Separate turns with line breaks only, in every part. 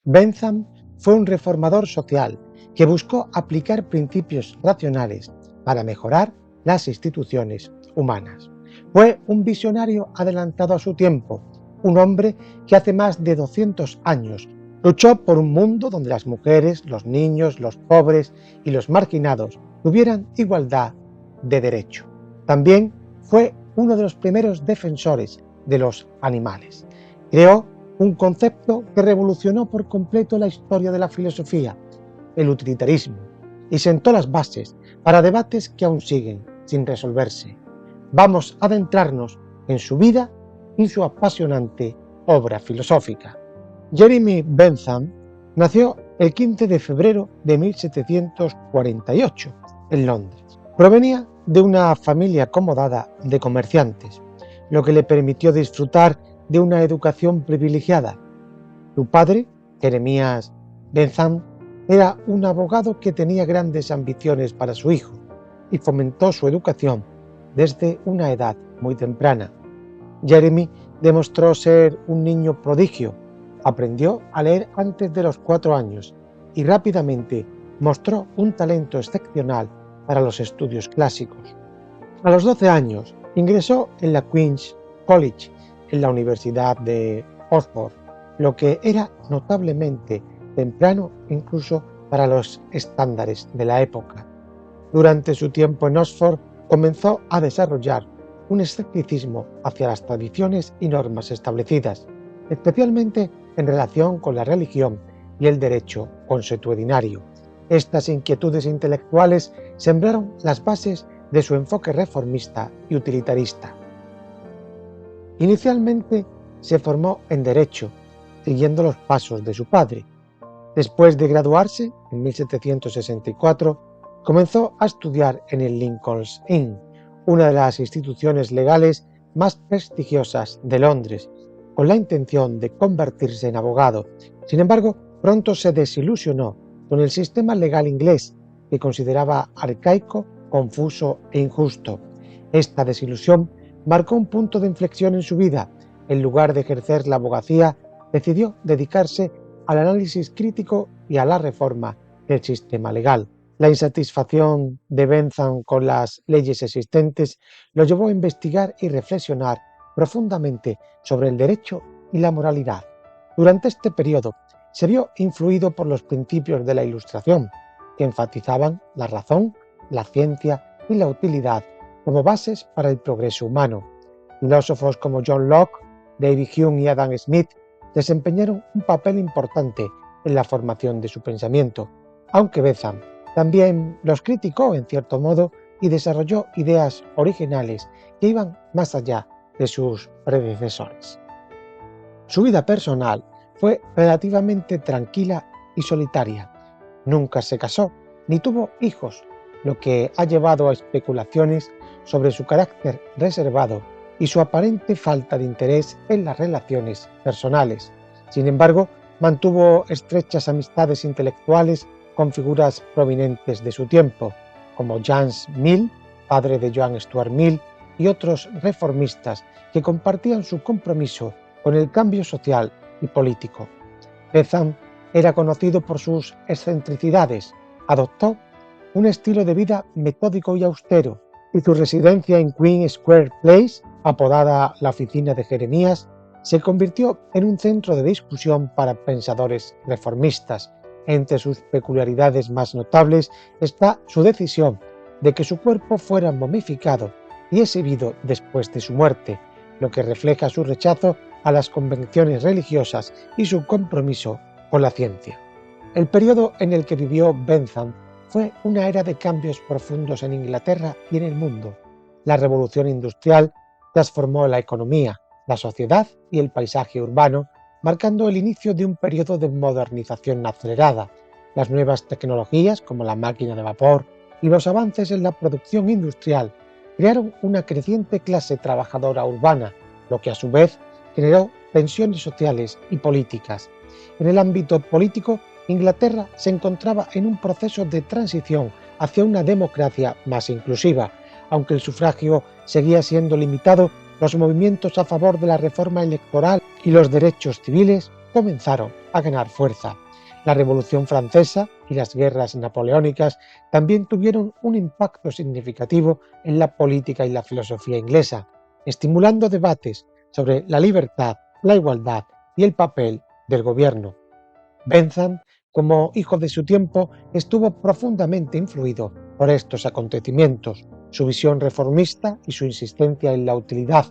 Bentham fue un reformador social que buscó aplicar principios racionales para mejorar las instituciones humanas. Fue un visionario adelantado a su tiempo, un hombre que hace más de 200 años luchó por un mundo donde las mujeres, los niños, los pobres y los marginados tuvieran igualdad de derecho. También fue uno de los primeros defensores de los animales. Creó un concepto que revolucionó por completo la historia de la filosofía, el utilitarismo, y sentó las bases para debates que aún siguen sin resolverse. Vamos a adentrarnos en su vida y su apasionante obra filosófica. Jeremy Bentham nació el 15 de febrero de 1748 en Londres. Provenía de una familia acomodada de comerciantes, lo que le permitió disfrutar de una educación privilegiada. Su padre, Jeremías Bentham, era un abogado que tenía grandes ambiciones para su hijo y fomentó su educación desde una edad muy temprana. Jeremy demostró ser un niño prodigio, aprendió a leer antes de los 4 años y rápidamente mostró un talento excepcional para los estudios clásicos. A los 12 años ingresó en la Queen's College, en la Universidad de Oxford, lo que era notablemente temprano incluso para los estándares de la época. Durante su tiempo en Oxford comenzó a desarrollar un escepticismo hacia las tradiciones y normas establecidas, especialmente en relación con la religión y el derecho consuetudinario. Estas inquietudes intelectuales sembraron las bases de su enfoque reformista y utilitarista. Inicialmente se formó en Derecho, siguiendo los pasos de su padre. Después de graduarse, en 1764, comenzó a estudiar en el Lincoln's Inn, una de las instituciones legales más prestigiosas de Londres, con la intención de convertirse en abogado. Sin embargo, pronto se desilusionó con el sistema legal inglés, que consideraba arcaico, confuso e injusto. Esta desilusión marcó un punto de inflexión en su vida. En lugar de ejercer la abogacía, decidió dedicarse al análisis crítico y a la reforma del sistema legal. La insatisfacción de Bentham con las leyes existentes lo llevó a investigar y reflexionar profundamente sobre el derecho y la moralidad. Durante este periodo se vio influido por los principios de la Ilustración, que enfatizaban la razón, la ciencia y la utilidad como bases para el progreso humano. Filósofos como John Locke, David Hume y Adam Smith desempeñaron un papel importante en la formación de su pensamiento, aunque Bentham también los criticó en cierto modo y desarrolló ideas originales que iban más allá de sus predecesores. Su vida personal fue relativamente tranquila y solitaria. Nunca se casó ni tuvo hijos, lo que ha llevado a especulaciones sobre su carácter reservado y su aparente falta de interés en las relaciones personales. Sin embargo, mantuvo estrechas amistades intelectuales con figuras prominentes de su tiempo, como James Mill, padre de John Stuart Mill, y otros reformistas que compartían su compromiso con el cambio social y político. Bentham era conocido por sus excentricidades, adoptó un estilo de vida metódico y austero, y su residencia en Queen Square Place, apodada la oficina de Jeremías, se convirtió en un centro de discusión para pensadores reformistas. Entre sus peculiaridades más notables está su decisión de que su cuerpo fuera momificado y exhibido después de su muerte, lo que refleja su rechazo a las convenciones religiosas y su compromiso con la ciencia. El periodo en el que vivió Bentham fue una era de cambios profundos en Inglaterra y en el mundo. La revolución industrial transformó la economía, la sociedad y el paisaje urbano, marcando el inicio de un periodo de modernización acelerada. Las nuevas tecnologías, como la máquina de vapor y los avances en la producción industrial, crearon una creciente clase trabajadora urbana, lo que a su vez generó tensiones sociales y políticas. En el ámbito político, Inglaterra se encontraba en un proceso de transición hacia una democracia más inclusiva. Aunque el sufragio seguía siendo limitado, los movimientos a favor de la reforma electoral y los derechos civiles comenzaron a ganar fuerza. La Revolución Francesa y las guerras napoleónicas también tuvieron un impacto significativo en la política y la filosofía inglesa, estimulando debates sobre la libertad, la igualdad y el papel del gobierno. Bentham, como hijo de su tiempo, estuvo profundamente influido por estos acontecimientos. Su visión reformista y su insistencia en la utilidad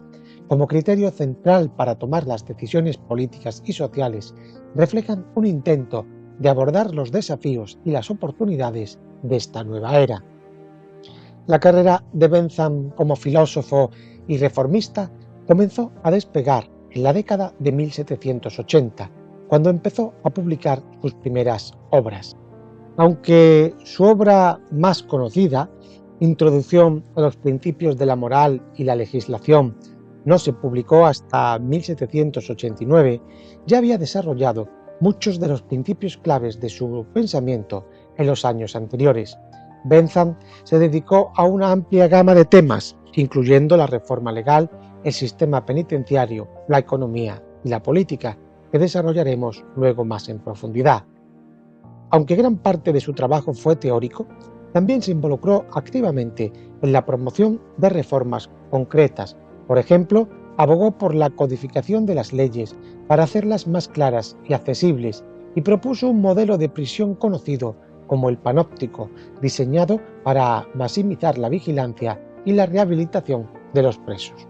como criterio central para tomar las decisiones políticas y sociales reflejan un intento de abordar los desafíos y las oportunidades de esta nueva era. La carrera de Bentham como filósofo y reformista comenzó a despegar en la década de 1780, cuando empezó a publicar sus primeras obras. Aunque su obra más conocida, Introducción a los principios de la moral y la legislación, no se publicó hasta 1789, ya había desarrollado muchos de los principios claves de su pensamiento en los años anteriores. Bentham se dedicó a una amplia gama de temas, incluyendo la reforma legal, el sistema penitenciario, la economía y la política, que desarrollaremos luego más en profundidad. Aunque gran parte de su trabajo fue teórico, también se involucró activamente en la promoción de reformas concretas. Por ejemplo, abogó por la codificación de las leyes para hacerlas más claras y accesibles y propuso un modelo de prisión conocido como el panóptico, diseñado para maximizar la vigilancia y la rehabilitación de los presos.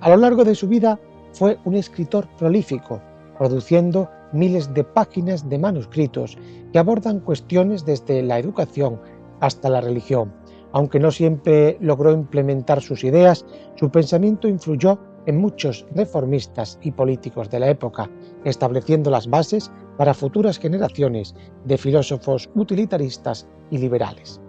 A lo largo de su vida fue un escritor prolífico, produciendo miles de páginas de manuscritos que abordan cuestiones desde la educación hasta la religión. Aunque no siempre logró implementar sus ideas, su pensamiento influyó en muchos reformistas y políticos de la época, estableciendo las bases para futuras generaciones de filósofos utilitaristas y liberales.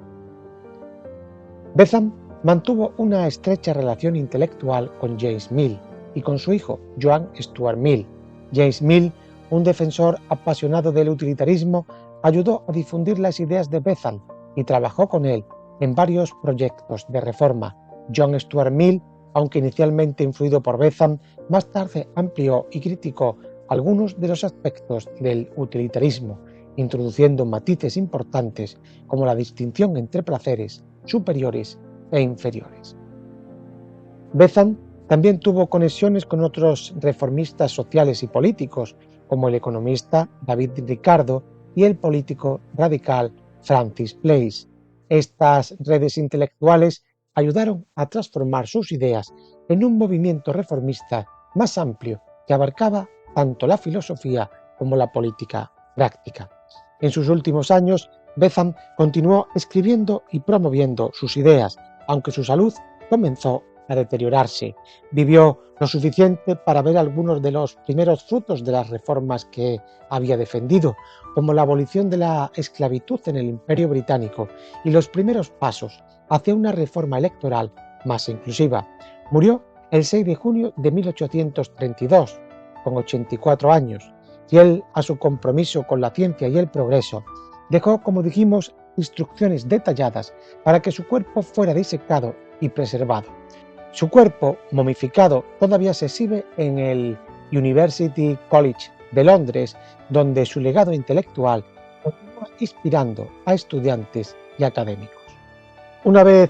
Bentham mantuvo una estrecha relación intelectual con James Mill y con su hijo, Joan Stuart Mill. James Mill, un defensor apasionado del utilitarismo, ayudó a difundir las ideas de Bentham y trabajó con él en varios proyectos de reforma. John Stuart Mill, aunque inicialmente influido por Bentham, más tarde amplió y criticó algunos de los aspectos del utilitarismo, introduciendo matices importantes como la distinción entre placeres superiores e inferiores. Bentham también tuvo conexiones con otros reformistas sociales y políticos, como el economista David Ricardo y el político radical Francis Place. Estas redes intelectuales ayudaron a transformar sus ideas en un movimiento reformista más amplio que abarcaba tanto la filosofía como la política práctica. En sus últimos años, Bentham continuó escribiendo y promoviendo sus ideas, aunque su salud comenzó a deteriorarse. Vivió lo suficiente para ver algunos de los primeros frutos de las reformas que había defendido, como la abolición de la esclavitud en el Imperio Británico y los primeros pasos hacia una reforma electoral más inclusiva. Murió el 6 de junio de 1832, con 84 años. Fiel a su compromiso con la ciencia y el progreso, dejó, como dijimos, instrucciones detalladas para que su cuerpo fuera disecado y preservado. Su cuerpo, momificado, todavía se exhibe en el University College de Londres, donde su legado intelectual continúa inspirando a estudiantes y académicos. Una vez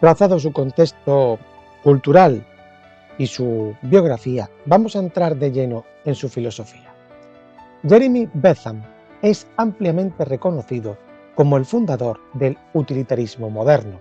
trazado su contexto cultural y su biografía, vamos a entrar de lleno en su filosofía. Jeremy Bentham es ampliamente reconocido como el fundador del utilitarismo moderno,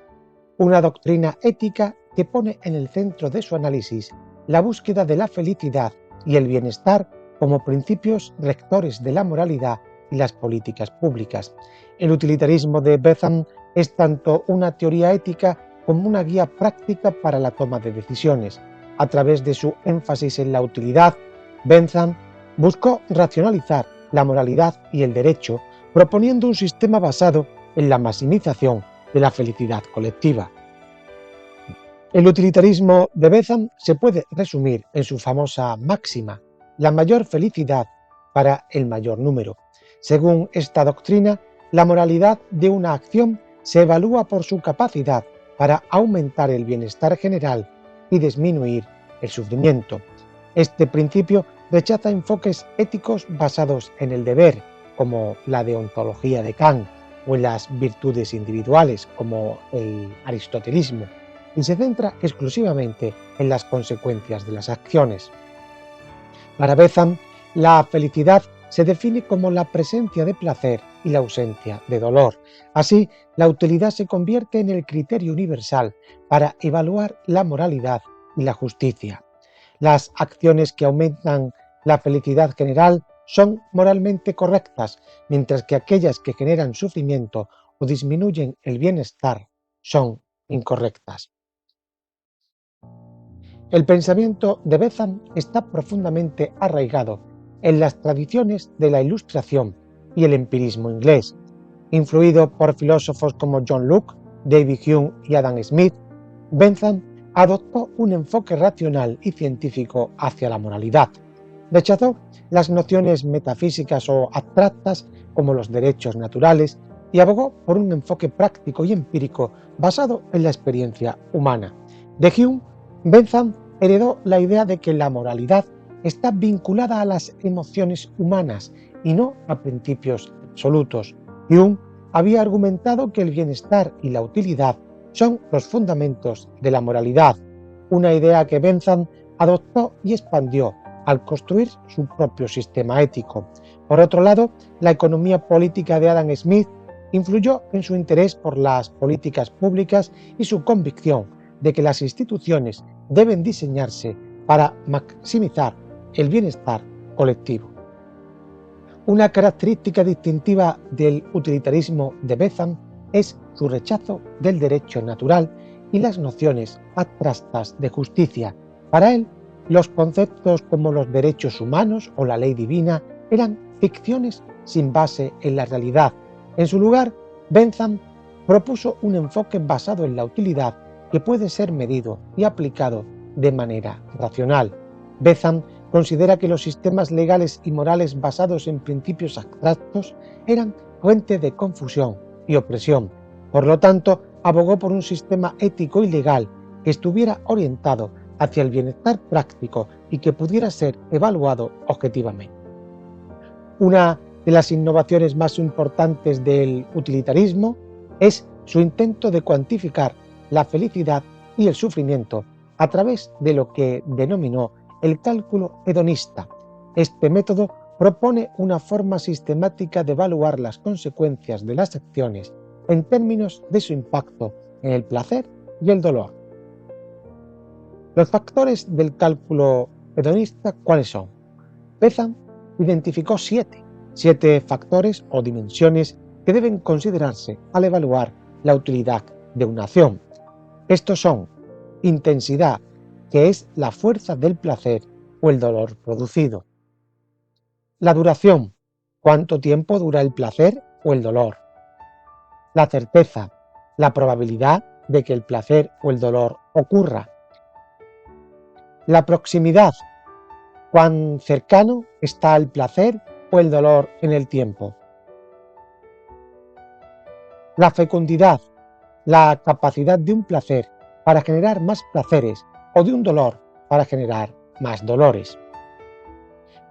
una doctrina ética que pone en el centro de su análisis la búsqueda de la felicidad y el bienestar como principios rectores de la moralidad y las políticas públicas. El utilitarismo de Bentham es tanto una teoría ética como una guía práctica para la toma de decisiones. A través de su énfasis en la utilidad, Bentham buscó racionalizar la moralidad y el derecho, proponiendo un sistema basado en la maximización de la felicidad colectiva. El utilitarismo de Bentham se puede resumir en su famosa máxima: la mayor felicidad para el mayor número. Según esta doctrina, la moralidad de una acción se evalúa por su capacidad para aumentar el bienestar general y disminuir el sufrimiento. Este principio rechaza enfoques éticos basados en el deber, como la deontología de Kant, o en las virtudes individuales, como el aristotelismo, y se centra exclusivamente en las consecuencias de las acciones. Para Bentham, la felicidad se define como la presencia de placer y la ausencia de dolor. Así, la utilidad se convierte en el criterio universal para evaluar la moralidad y la justicia. Las acciones que aumentan la felicidad general son moralmente correctas, mientras que aquellas que generan sufrimiento o disminuyen el bienestar son incorrectas. El pensamiento de Bentham está profundamente arraigado en las tradiciones de la Ilustración y el empirismo inglés. Influido por filósofos como John Locke, David Hume y Adam Smith, Bentham adoptó un enfoque racional y científico hacia la moralidad. Rechazó las nociones metafísicas o abstractas como los derechos naturales y abogó por un enfoque práctico y empírico basado en la experiencia humana. De Hume, Bentham heredó la idea de que la moralidad está vinculada a las emociones humanas y no a principios absolutos. Hume había argumentado que el bienestar y la utilidad son los fundamentos de la moralidad, una idea que Bentham adoptó y expandió al construir su propio sistema ético. Por otro lado, la economía política de Adam Smith influyó en su interés por las políticas públicas y su convicción de que las instituciones deben diseñarse para maximizar el bienestar colectivo. Una característica distintiva del utilitarismo de Bentham es su rechazo del derecho natural y las nociones abstractas de justicia. Para él, los conceptos como los derechos humanos o la ley divina eran ficciones sin base en la realidad. En su lugar, Bentham propuso un enfoque basado en la utilidad que puede ser medido y aplicado de manera racional. Bentham considera que los sistemas legales y morales basados en principios abstractos eran fuente de confusión y opresión. Por lo tanto, abogó por un sistema ético y legal que estuviera orientado hacia el bienestar práctico y que pudiera ser evaluado objetivamente. Una de las innovaciones más importantes del utilitarismo es su intento de cuantificar la felicidad y el sufrimiento a través de lo que denominó el cálculo hedonista. Este método propone una forma sistemática de evaluar las consecuencias de las acciones en términos de su impacto en el placer y el dolor. Los factores del cálculo hedonista, ¿cuáles son? Bentham identificó siete factores o dimensiones que deben considerarse al evaluar la utilidad de una acción. Estos son: intensidad, que es la fuerza del placer o el dolor producido; la duración, cuánto tiempo dura el placer o el dolor; la certeza, la probabilidad de que el placer o el dolor ocurra; la proximidad, cuán cercano está el placer o el dolor en el tiempo; la fecundidad, la capacidad de un placer para generar más placeres o de un dolor para generar más dolores;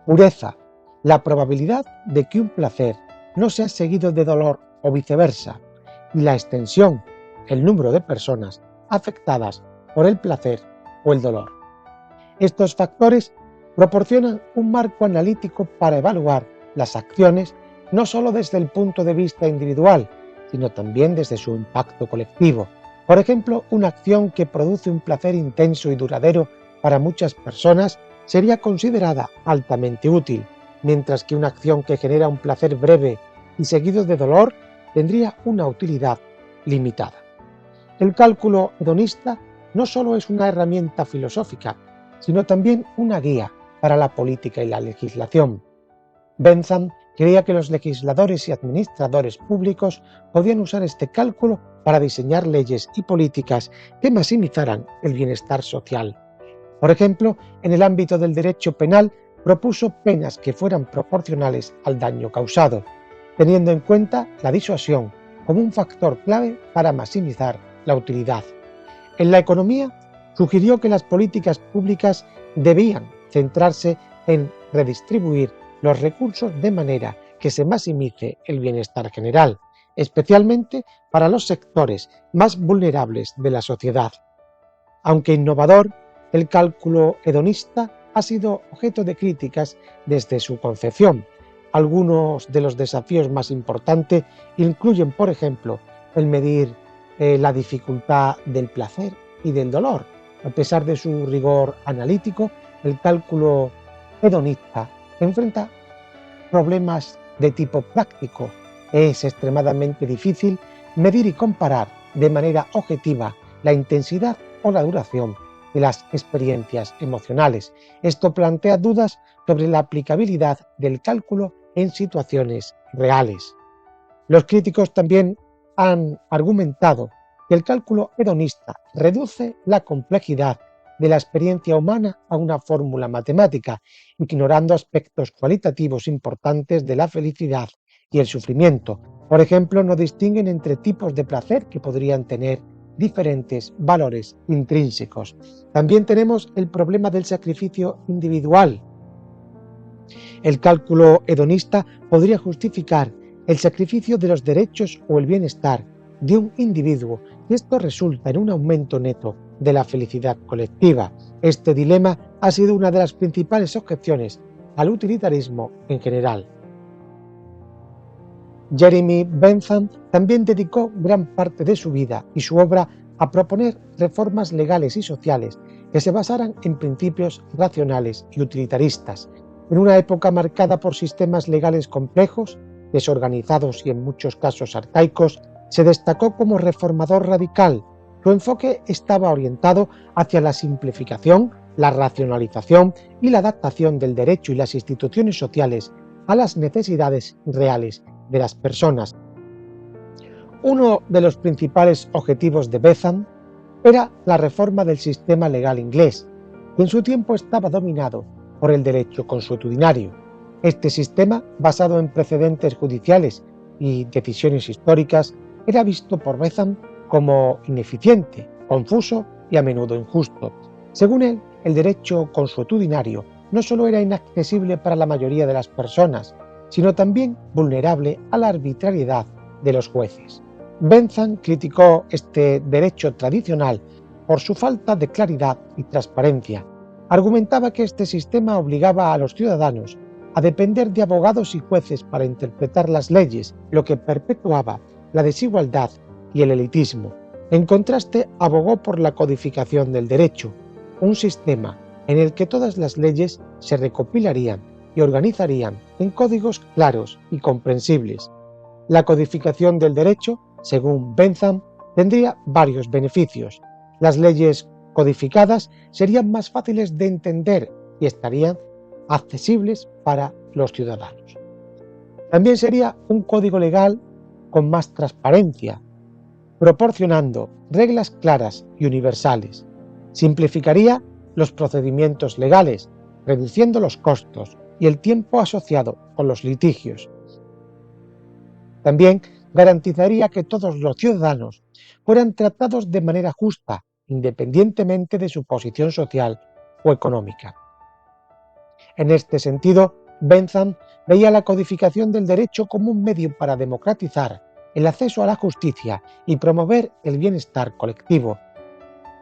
pureza, la probabilidad de que un placer no sea seguido de dolor o viceversa; y la extensión, el número de personas afectadas por el placer o el dolor. Estos factores proporcionan un marco analítico para evaluar las acciones no solo desde el punto de vista individual, sino también desde su impacto colectivo. Por ejemplo, una acción que produce un placer intenso y duradero para muchas personas sería considerada altamente útil, mientras que una acción que genera un placer breve y seguido de dolor tendría una utilidad limitada. El cálculo hedonista no solo es una herramienta filosófica, sino también una guía para la política y la legislación. Bentham creía que los legisladores y administradores públicos podían usar este cálculo para diseñar leyes y políticas que maximizaran el bienestar social. Por ejemplo, en el ámbito del derecho penal, propuso penas que fueran proporcionales al daño causado, teniendo en cuenta la disuasión como un factor clave para maximizar la utilidad. En la economía, sugirió que las políticas públicas debían centrarse en redistribuir los recursos de manera que se maximice el bienestar general, especialmente para los sectores más vulnerables de la sociedad. Aunque innovador, el cálculo hedonista ha sido objeto de críticas desde su concepción. Algunos de los desafíos más importantes incluyen, por ejemplo, el medir la dificultad del placer y del dolor. A pesar de su rigor analítico, el cálculo hedonista enfrenta problemas de tipo práctico. Es extremadamente difícil medir y comparar de manera objetiva la intensidad o la duración de las experiencias emocionales. Esto plantea dudas sobre la aplicabilidad del cálculo en situaciones reales. Los críticos también han argumentado que el cálculo hedonista reduce la complejidad de la experiencia humana a una fórmula matemática, ignorando aspectos cualitativos importantes de la felicidad y el sufrimiento. Por ejemplo, no distinguen entre tipos de placer que podrían tener diferentes valores intrínsecos. También tenemos el problema del sacrificio individual. El cálculo hedonista podría justificar el sacrificio de los derechos o el bienestar de un individuo, y esto resulta en un aumento neto de la felicidad colectiva. Este dilema ha sido una de las principales objeciones al utilitarismo en general. Jeremy Bentham también dedicó gran parte de su vida y su obra a proponer reformas legales y sociales que se basaran en principios racionales y utilitaristas. En una época marcada por sistemas legales complejos, desorganizados y en muchos casos arcaicos, se destacó como reformador radical. Su enfoque estaba orientado hacia la simplificación, la racionalización y la adaptación del derecho y las instituciones sociales a las necesidades reales de las personas. Uno de los principales objetivos de Bentham era la reforma del sistema legal inglés, que en su tiempo estaba dominado por el derecho consuetudinario. Este sistema, basado en precedentes judiciales y decisiones históricas, era visto por Bentham como ineficiente, confuso y a menudo injusto. Según él, el derecho consuetudinario no solo era inaccesible para la mayoría de las personas, sino también vulnerable a la arbitrariedad de los jueces. Bentham criticó este derecho tradicional por su falta de claridad y transparencia. Argumentaba que este sistema obligaba a los ciudadanos a depender de abogados y jueces para interpretar las leyes, lo que perpetuaba la desigualdad y el elitismo. En contraste, abogó por la codificación del derecho, un sistema en el que todas las leyes se recopilarían y organizarían en códigos claros y comprensibles. La codificación del derecho, según Bentham, tendría varios beneficios. Las leyes codificadas serían más fáciles de entender y estarían accesibles para los ciudadanos. También sería un código legal con más transparencia, proporcionando reglas claras y universales. Simplificaría los procedimientos legales, reduciendo los costos y el tiempo asociado con los litigios. También garantizaría que todos los ciudadanos fueran tratados de manera justa, independientemente de su posición social o económica. En este sentido, Bentham veía la codificación del derecho como un medio para democratizar el acceso a la justicia y promover el bienestar colectivo.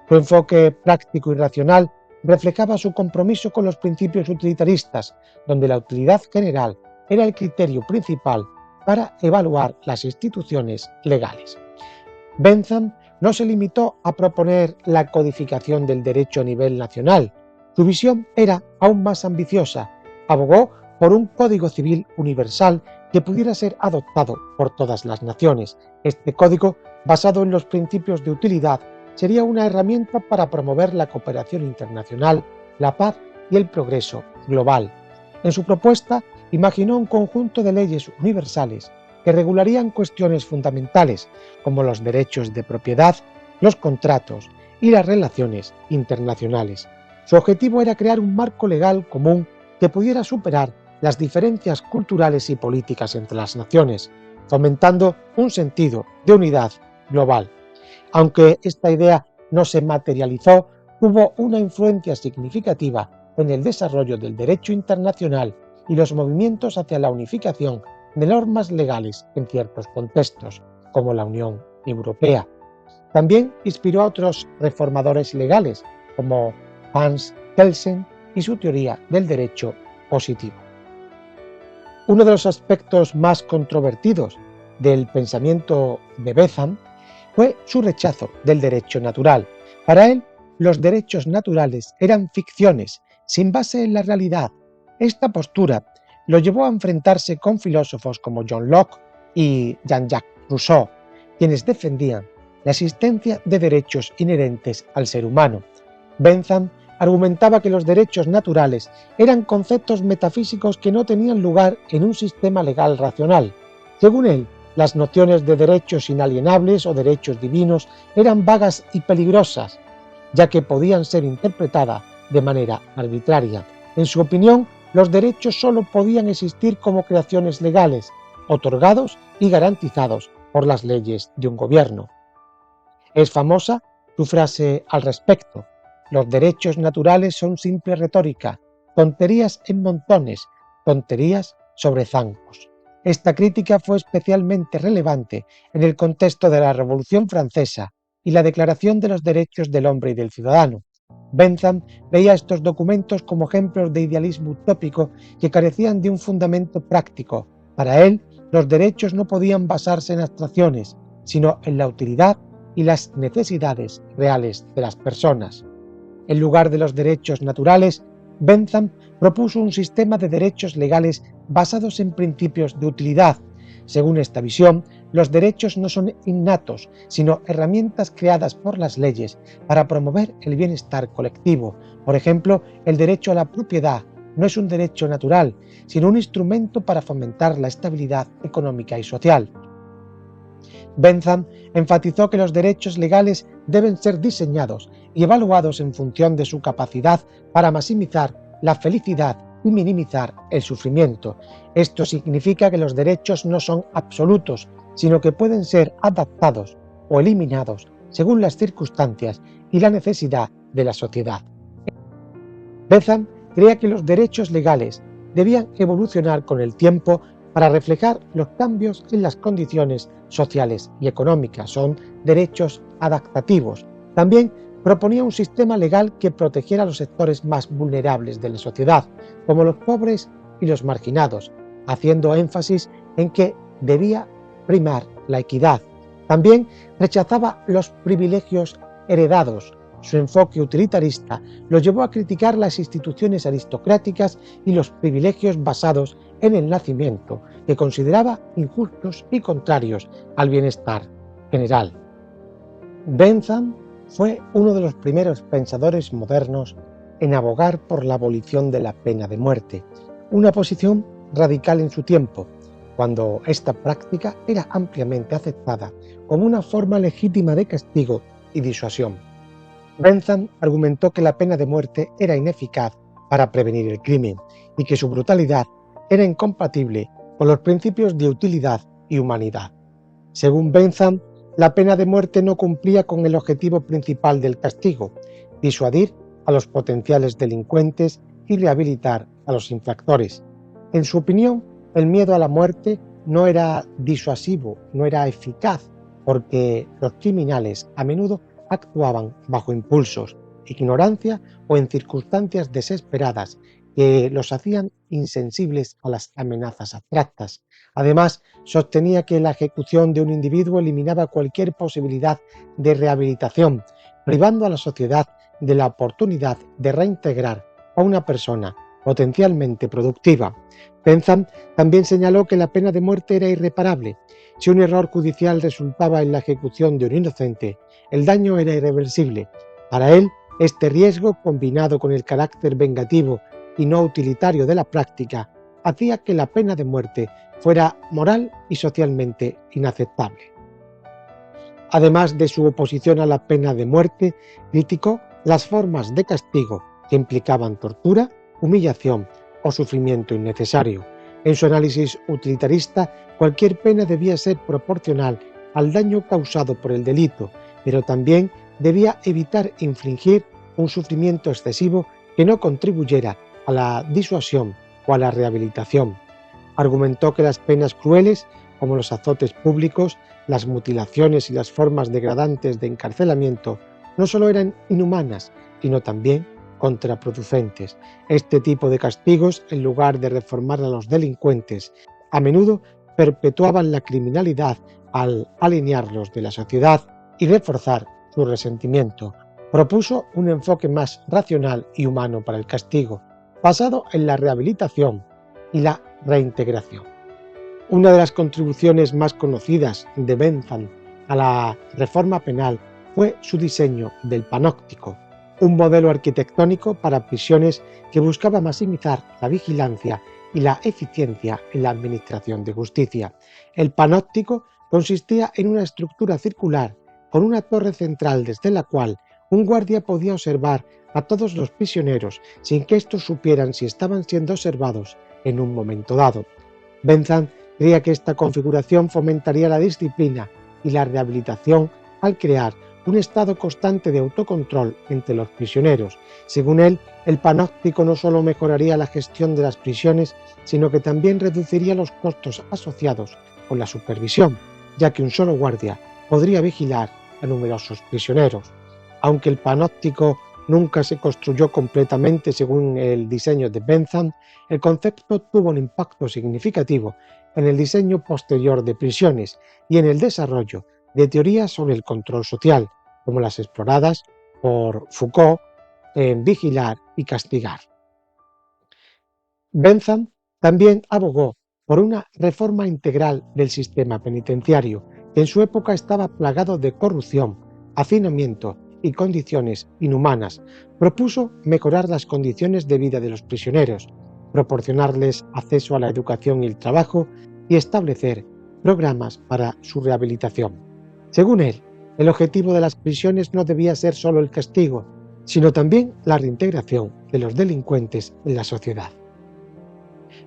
Su enfoque práctico y racional reflejaba su compromiso con los principios utilitaristas, donde la utilidad general era el criterio principal para evaluar las instituciones legales. Bentham no se limitó a proponer la codificación del derecho a nivel nacional. Su visión era aún más ambiciosa. Abogó por un código civil universal que pudiera ser adoptado por todas las naciones. Este código, basado en los principios de utilidad, sería una herramienta para promover la cooperación internacional, la paz y el progreso global. En su propuesta, imaginó un conjunto de leyes universales que regularían cuestiones fundamentales como los derechos de propiedad, los contratos y las relaciones internacionales. Su objetivo era crear un marco legal común que pudiera superar las diferencias culturales y políticas entre las naciones, fomentando un sentido de unidad global. Aunque esta idea no se materializó, tuvo una influencia significativa en el desarrollo del derecho internacional y los movimientos hacia la unificación de normas legales en ciertos contextos, como la Unión Europea. También inspiró a otros reformadores legales, como Hans Kelsen y su teoría del derecho positivo. Uno de los aspectos más controvertidos del pensamiento de Bentham fue su rechazo del derecho natural. Para él, los derechos naturales eran ficciones, sin base en la realidad. Esta postura lo llevó a enfrentarse con filósofos como John Locke y Jean-Jacques Rousseau, quienes defendían la existencia de derechos inherentes al ser humano. Bentham argumentaba que los derechos naturales eran conceptos metafísicos que no tenían lugar en un sistema legal racional. Según él, las nociones de derechos inalienables o derechos divinos eran vagas y peligrosas, ya que podían ser interpretadas de manera arbitraria. En su opinión, los derechos solo podían existir como creaciones legales, otorgados y garantizados por las leyes de un gobierno. Es famosa su frase al respecto: los derechos naturales son simple retórica, tonterías en montones, tonterías sobre zancos. Esta crítica fue especialmente relevante en el contexto de la Revolución Francesa y la Declaración de los Derechos del Hombre y del Ciudadano. Bentham veía estos documentos como ejemplos de idealismo utópico que carecían de un fundamento práctico. Para él, los derechos no podían basarse en abstracciones, sino en la utilidad y las necesidades reales de las personas. En lugar de los derechos naturales, Bentham propuso un sistema de derechos legales basados en principios de utilidad. Según esta visión, los derechos no son innatos, sino herramientas creadas por las leyes para promover el bienestar colectivo. Por ejemplo, el derecho a la propiedad no es un derecho natural, sino un instrumento para fomentar la estabilidad económica y social. Bentham enfatizó que los derechos legales deben ser diseñados y evaluados en función de su capacidad para maximizar la felicidad y minimizar el sufrimiento. Esto significa que los derechos no son absolutos, sino que pueden ser adaptados o eliminados según las circunstancias y la necesidad de la sociedad. Bentham creía que los derechos legales debían evolucionar con el tiempo para reflejar los cambios en las condiciones sociales y económicas. Son derechos adaptativos. También proponía un sistema legal que protegiera a los sectores más vulnerables de la sociedad, como los pobres y los marginados, haciendo énfasis en que debía primar la equidad. También rechazaba los privilegios heredados. Su enfoque utilitarista lo llevó a criticar las instituciones aristocráticas y los privilegios basados en el nacimiento, que consideraba injustos y contrarios al bienestar general. Bentham fue uno de los primeros pensadores modernos en abogar por la abolición de la pena de muerte, una posición radical en su tiempo, cuando esta práctica era ampliamente aceptada como una forma legítima de castigo y disuasión. Bentham argumentó que la pena de muerte era ineficaz para prevenir el crimen y que su brutalidad era incompatible con los principios de utilidad y humanidad. Según Bentham, la pena de muerte no cumplía con el objetivo principal del castigo: disuadir a los potenciales delincuentes y rehabilitar a los infractores. En su opinión, el miedo a la muerte no era disuasivo, no era eficaz, porque los criminales a menudo actuaban bajo impulsos, ignorancia o en circunstancias desesperadas que los hacían insensibles a las amenazas abstractas. Además, sostenía que la ejecución de un individuo eliminaba cualquier posibilidad de rehabilitación, privando a la sociedad de la oportunidad de reintegrar a una persona potencialmente productiva. Bentham también señaló que la pena de muerte era irreparable. Si un error judicial resultaba en la ejecución de un inocente, el daño era irreversible. Para él, este riesgo, combinado con el carácter vengativo y no utilitario de la práctica, hacía que la pena de muerte fuera moral y socialmente inaceptable. Además de su oposición a la pena de muerte, criticó las formas de castigo que implicaban tortura, humillación o sufrimiento innecesario. En su análisis utilitarista, cualquier pena debía ser proporcional al daño causado por el delito, pero también debía evitar infligir un sufrimiento excesivo que no contribuyera a la disuasión o a la rehabilitación. Argumentó que las penas crueles, como los azotes públicos, las mutilaciones y las formas degradantes de encarcelamiento, no solo eran inhumanas, sino también contraproducentes. Este tipo de castigos, en lugar de reformar a los delincuentes, a menudo perpetuaban la criminalidad al alinearlos de la sociedad y reforzar su resentimiento. Propuso un enfoque más racional y humano para el castigo, basado en la rehabilitación y la reintegración. Una de las contribuciones más conocidas de Bentham a la reforma penal fue su diseño del panóptico, un modelo arquitectónico para prisiones que buscaba maximizar la vigilancia y la eficiencia en la administración de justicia. El panóptico consistía en una estructura circular con una torre central desde la cual un guardia podía observar a todos los prisioneros sin que estos supieran si estaban siendo observados en un momento dado. Bentham creía que esta configuración fomentaría la disciplina y la rehabilitación al crear un estado constante de autocontrol entre los prisioneros. Según él, el panóptico no solo mejoraría la gestión de las prisiones, sino que también reduciría los costos asociados con la supervisión, ya que un solo guardia podría vigilar a numerosos prisioneros. Aunque el panóptico nunca se construyó completamente según el diseño de Bentham, el concepto tuvo un impacto significativo en el diseño posterior de prisiones y en el desarrollo de teorías sobre el control social, como las exploradas por Foucault en Vigilar y Castigar. Bentham también abogó por una reforma integral del sistema penitenciario, que en su época estaba plagado de corrupción, hacinamiento y condiciones inhumanas. Propuso mejorar las condiciones de vida de los prisioneros, proporcionarles acceso a la educación y el trabajo y establecer programas para su rehabilitación. Según él, el objetivo de las prisiones no debía ser solo el castigo, sino también la reintegración de los delincuentes en la sociedad.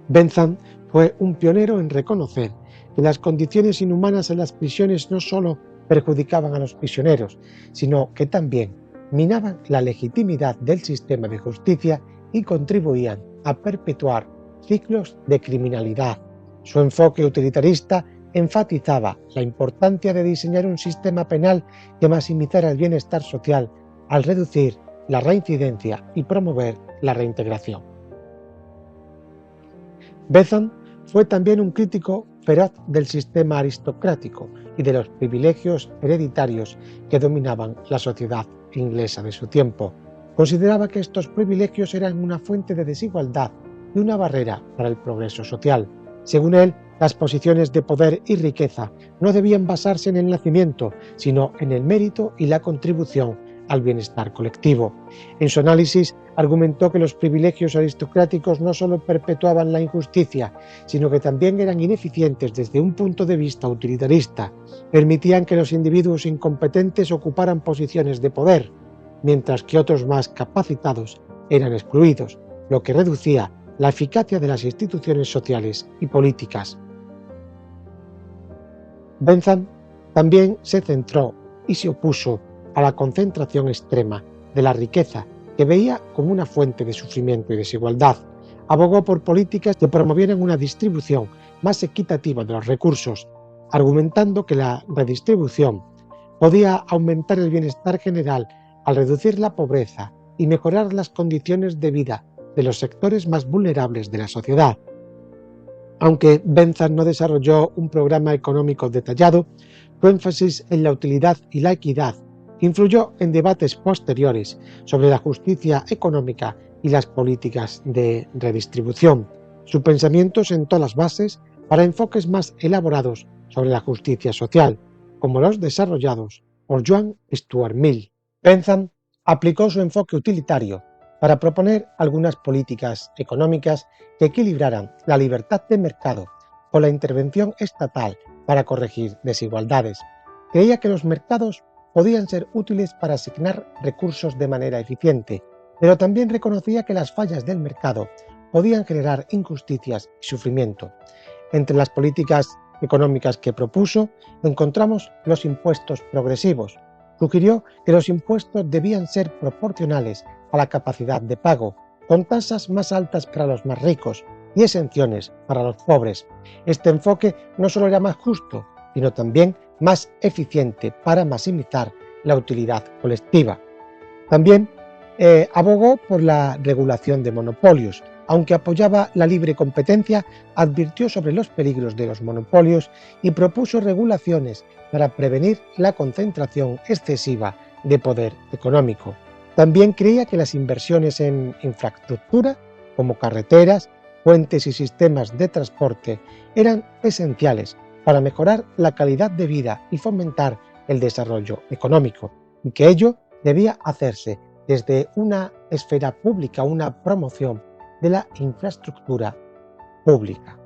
Bentham fue un pionero en reconocer que las condiciones inhumanas en las prisiones no solo perjudicaban a los prisioneros, sino que también minaban la legitimidad del sistema de justicia y contribuían a perpetuar ciclos de criminalidad. Su enfoque utilitarista enfatizaba la importancia de diseñar un sistema penal que maximizara el bienestar social al reducir la reincidencia y promover la reintegración. Bentham fue también un crítico feroz del sistema aristocrático y de los privilegios hereditarios que dominaban la sociedad inglesa de su tiempo. Consideraba que estos privilegios eran una fuente de desigualdad y una barrera para el progreso social. Según él, las posiciones de poder y riqueza no debían basarse en el nacimiento, sino en el mérito y la contribución al bienestar colectivo. En su análisis, argumentó que los privilegios aristocráticos no solo perpetuaban la injusticia, sino que también eran ineficientes desde un punto de vista utilitarista. Permitían que los individuos incompetentes ocuparan posiciones de poder, mientras que otros más capacitados eran excluidos, lo que reducía la eficacia de las instituciones sociales y políticas. Bentham también se centró y se opuso a la concentración extrema de la riqueza, que veía como una fuente de sufrimiento y desigualdad. Abogó por políticas que promovieran una distribución más equitativa de los recursos, argumentando que la redistribución podía aumentar el bienestar general al reducir la pobreza y mejorar las condiciones de vida de los sectores más vulnerables de la sociedad. Aunque Bentham no desarrolló un programa económico detallado, su énfasis en la utilidad y la equidad influyó en debates posteriores sobre la justicia económica y las políticas de redistribución. Su pensamiento sentó las bases para enfoques más elaborados sobre la justicia social, como los desarrollados por John Stuart Mill. Bentham aplicó su enfoque utilitario para proponer algunas políticas económicas que equilibraran la libertad de mercado con la intervención estatal para corregir desigualdades. Creía que los mercados podían ser útiles para asignar recursos de manera eficiente, pero también reconocía que las fallas del mercado podían generar injusticias y sufrimiento. Entre las políticas económicas que propuso encontramos los impuestos progresivos, Sugirió que los impuestos debían ser proporcionales a la capacidad de pago, con tasas más altas para los más ricos y exenciones para los pobres. Este enfoque no solo era más justo, sino también más eficiente para maximizar la utilidad colectiva. También abogó por la regulación de monopolios. Aunque apoyaba la libre competencia, advirtió sobre los peligros de los monopolios y propuso regulaciones para prevenir la concentración excesiva de poder económico. También creía que las inversiones en infraestructura, como carreteras, puentes y sistemas de transporte, eran esenciales para mejorar la calidad de vida y fomentar el desarrollo económico, y que ello debía hacerse desde una esfera pública, una promoción de la infraestructura pública.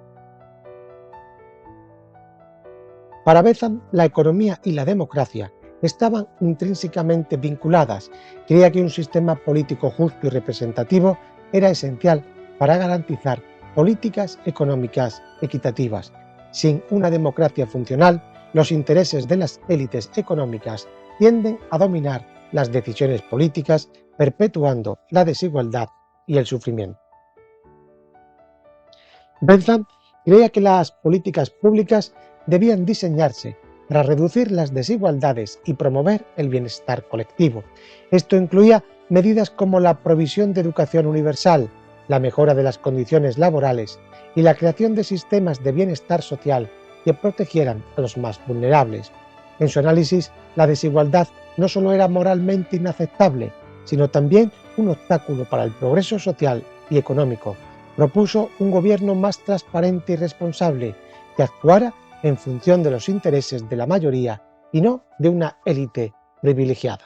Para Bentham, la economía y la democracia estaban intrínsecamente vinculadas. Creía que un sistema político justo y representativo era esencial para garantizar políticas económicas equitativas. Sin una democracia funcional, los intereses de las élites económicas tienden a dominar las decisiones políticas, perpetuando la desigualdad y el sufrimiento. Bentham creía que las políticas públicas debían diseñarse para reducir las desigualdades y promover el bienestar colectivo. Esto incluía medidas como la provisión de educación universal, la mejora de las condiciones laborales y la creación de sistemas de bienestar social que protegieran a los más vulnerables. En su análisis, la desigualdad no solo era moralmente inaceptable, sino también un obstáculo para el progreso social y económico. Propuso un gobierno más transparente y responsable, que actuara en función de los intereses de la mayoría y no de una élite privilegiada.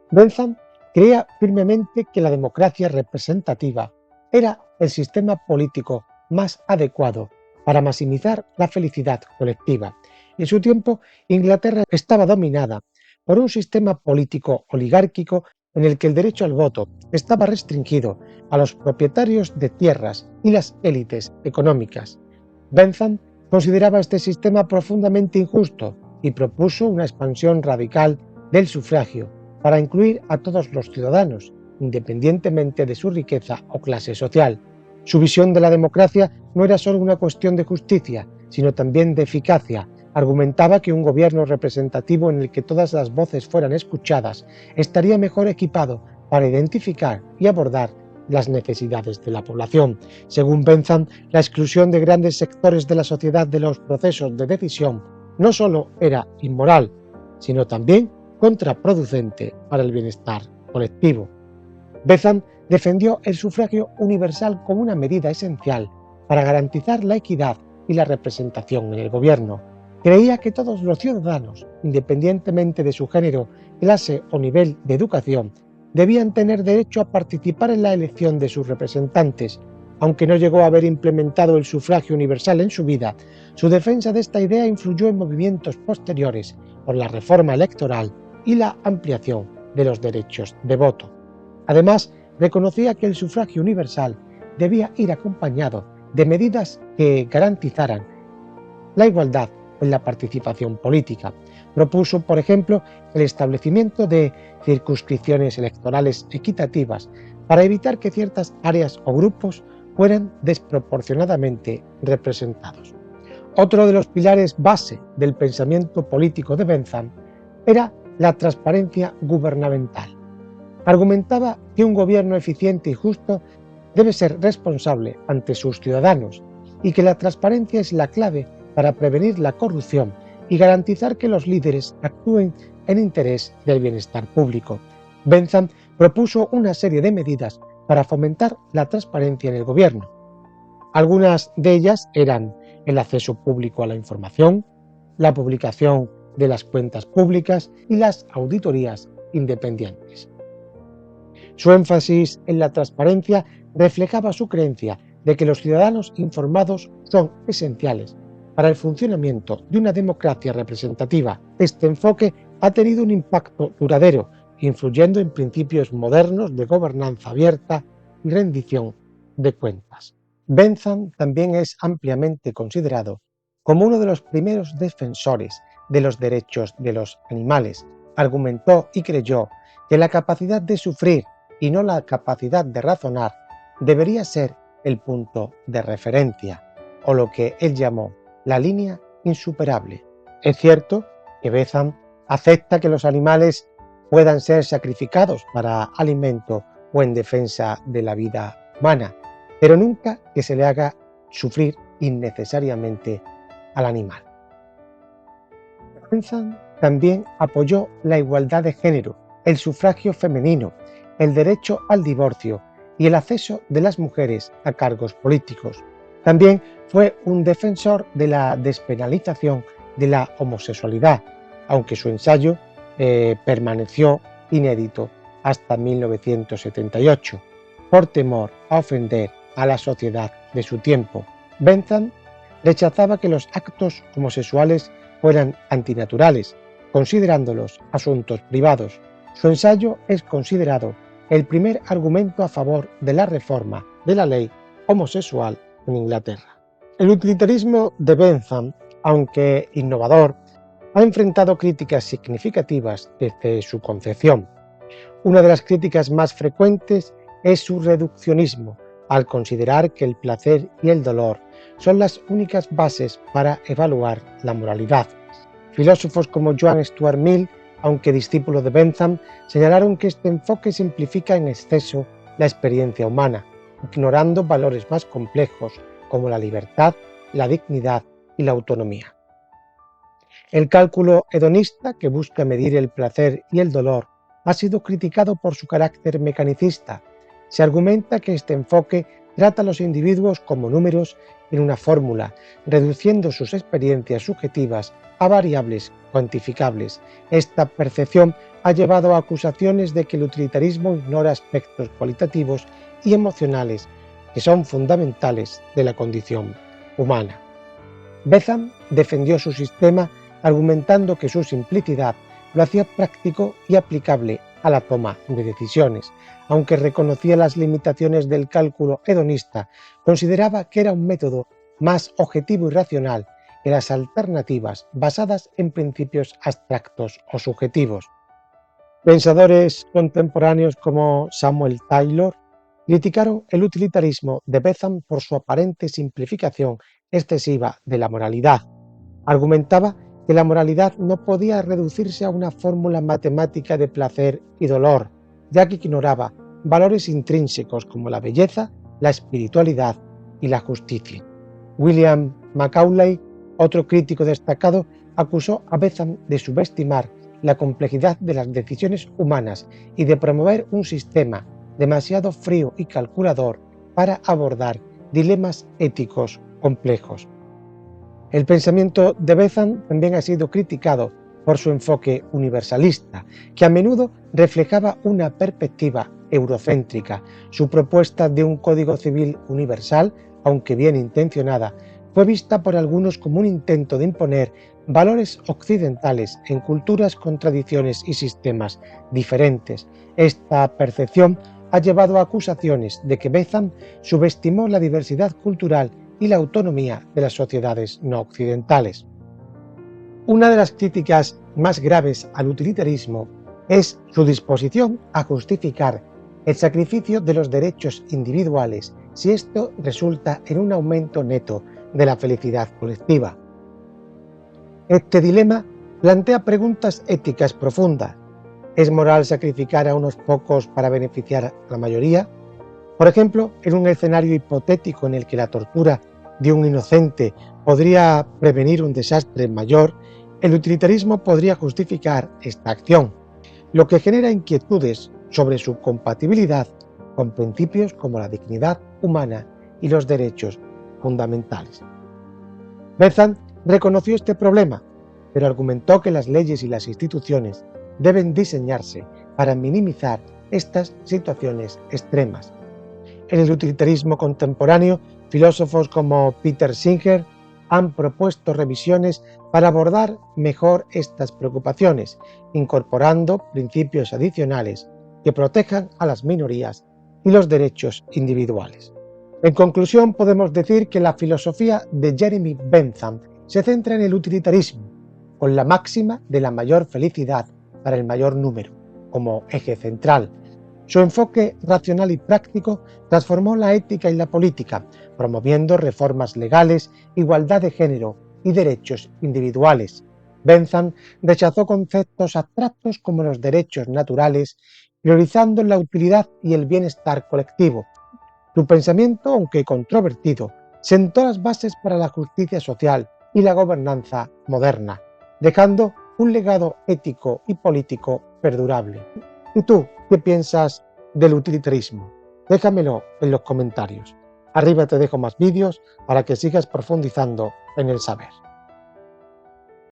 Bentham creía firmemente que la democracia representativa era el sistema político más adecuado para maximizar la felicidad colectiva. En su tiempo, Inglaterra estaba dominada por un sistema político oligárquico en el que el derecho al voto estaba restringido a los propietarios de tierras y las élites económicas. Bentham consideraba este sistema profundamente injusto y propuso una expansión radical del sufragio para incluir a todos los ciudadanos, independientemente de su riqueza o clase social. Su visión de la democracia no era solo una cuestión de justicia, sino también de eficacia. Argumentaba que un gobierno representativo en el que todas las voces fueran escuchadas estaría mejor equipado para identificar y abordar las necesidades de la población. Según Bentham, la exclusión de grandes sectores de la sociedad de los procesos de decisión no solo era inmoral, sino también contraproducente para el bienestar colectivo. Bentham defendió el sufragio universal como una medida esencial para garantizar la equidad y la representación en el gobierno. Creía que todos los ciudadanos, independientemente de su género, clase o nivel de educación, debían tener derecho a participar en la elección de sus representantes. Aunque no llegó a haber implementado el sufragio universal en su vida, su defensa de esta idea influyó en movimientos posteriores por la reforma electoral y la ampliación de los derechos de voto. Además, reconocía que el sufragio universal debía ir acompañado de medidas que garantizaran la igualdad en la participación política. Propuso, por ejemplo, el establecimiento de circunscripciones electorales equitativas para evitar que ciertas áreas o grupos fueran desproporcionadamente representados. Otro de los pilares base del pensamiento político de Bentham era la transparencia gubernamental. Argumentaba que un gobierno eficiente y justo debe ser responsable ante sus ciudadanos y que la transparencia es la clave para prevenir la corrupción y garantizar que los líderes actúen en interés del bienestar público. Bentham propuso una serie de medidas para fomentar la transparencia en el gobierno. Algunas de ellas eran el acceso público a la información, la publicación de las cuentas públicas y las auditorías independientes. Su énfasis en la transparencia reflejaba su creencia de que los ciudadanos informados son esenciales para el funcionamiento de una democracia representativa. Este enfoque ha tenido un impacto duradero, influyendo en principios modernos de gobernanza abierta y rendición de cuentas. Bentham también es ampliamente considerado como uno de los primeros defensores de los derechos de los animales. argumentó y creyó que la capacidad de sufrir y no la capacidad de razonar debería ser el punto de referencia, o lo que él llamó la línea insuperable. Es cierto que Bentham acepta que los animales puedan ser sacrificados para alimento o en defensa de la vida humana, pero nunca que se le haga sufrir innecesariamente al animal. Bentham también apoyó la igualdad de género, el sufragio femenino, el derecho al divorcio y el acceso de las mujeres a cargos políticos. También fue un defensor de la despenalización de la homosexualidad, aunque su ensayo permaneció inédito hasta 1978, por temor a ofender a la sociedad de su tiempo. Bentham rechazaba que los actos homosexuales fueran antinaturales, considerándolos asuntos privados. Su ensayo es considerado el primer argumento a favor de la reforma de la ley homosexual en Inglaterra. El utilitarismo de Bentham, aunque innovador, ha enfrentado críticas significativas desde su concepción. Una de las críticas más frecuentes es su reduccionismo, al considerar que el placer y el dolor son las únicas bases para evaluar la moralidad. Filósofos como John Stuart Mill, aunque discípulo de Bentham, señalaron que este enfoque simplifica en exceso la experiencia humana, ignorando valores más complejos como la libertad, la dignidad y la autonomía. El cálculo hedonista, que busca medir el placer y el dolor, ha sido criticado por su carácter mecanicista. Se argumenta que este enfoque trata a los individuos como números en una fórmula, reduciendo sus experiencias subjetivas a variables cuantificables. Esta percepción ha llevado a acusaciones de que el utilitarismo ignora aspectos cualitativos y emocionales que son fundamentales de la condición humana. Bentham defendió su sistema argumentando que su simplicidad lo hacía práctico y aplicable a la toma de decisiones. Aunque reconocía las limitaciones del cálculo hedonista, consideraba que era un método más objetivo y racional que las alternativas basadas en principios abstractos o subjetivos. Pensadores contemporáneos como Samuel Taylor criticaron el utilitarismo de Bentham por su aparente simplificación excesiva de la moralidad. Argumentaba que la moralidad no podía reducirse a una fórmula matemática de placer y dolor, ya que ignoraba valores intrínsecos como la belleza, la espiritualidad y la justicia. William Macaulay, otro crítico destacado, acusó a Bentham de subestimar la complejidad de las decisiones humanas y de promover un sistema demasiado frío y calculador para abordar dilemas éticos complejos. El pensamiento de Bentham también ha sido criticado por su enfoque universalista, que a menudo reflejaba una perspectiva eurocéntrica. Su propuesta de un código civil universal, aunque bien intencionada, fue vista por algunos como un intento de imponer valores occidentales en culturas con tradiciones y sistemas diferentes. Esta percepción ha llevado a acusaciones de que Bentham subestimó la diversidad cultural y la autonomía de las sociedades no occidentales. Una de las críticas más graves al utilitarismo es su disposición a justificar el sacrificio de los derechos individuales si esto resulta en un aumento neto de la felicidad colectiva. Este dilema plantea preguntas éticas profundas. ¿Es moral sacrificar a unos pocos para beneficiar a la mayoría? Por ejemplo, en un escenario hipotético en el que la tortura de un inocente podría prevenir un desastre mayor, el utilitarismo podría justificar esta acción, lo que genera inquietudes sobre su compatibilidad con principios como la dignidad humana y los derechos fundamentales. Bentham reconoció este problema, pero argumentó que las leyes y las instituciones deben diseñarse para minimizar estas situaciones extremas. En el utilitarismo contemporáneo, filósofos como Peter Singer han propuesto revisiones para abordar mejor estas preocupaciones, incorporando principios adicionales que protejan a las minorías y los derechos individuales. En conclusión, podemos decir que la filosofía de Jeremy Bentham se centra en el utilitarismo, con la máxima de la mayor felicidad para el mayor número, como eje central. Su enfoque racional y práctico transformó la ética y la política, promoviendo reformas legales, igualdad de género y derechos individuales. Bentham rechazó conceptos abstractos como los derechos naturales, priorizando la utilidad y el bienestar colectivo. Su pensamiento, aunque controvertido, sentó las bases para la justicia social y la gobernanza moderna, dejando un legado ético y político perdurable. ¿Y tú qué piensas del utilitarismo? Déjamelo en los comentarios. Arriba te dejo más vídeos para que sigas profundizando en el saber.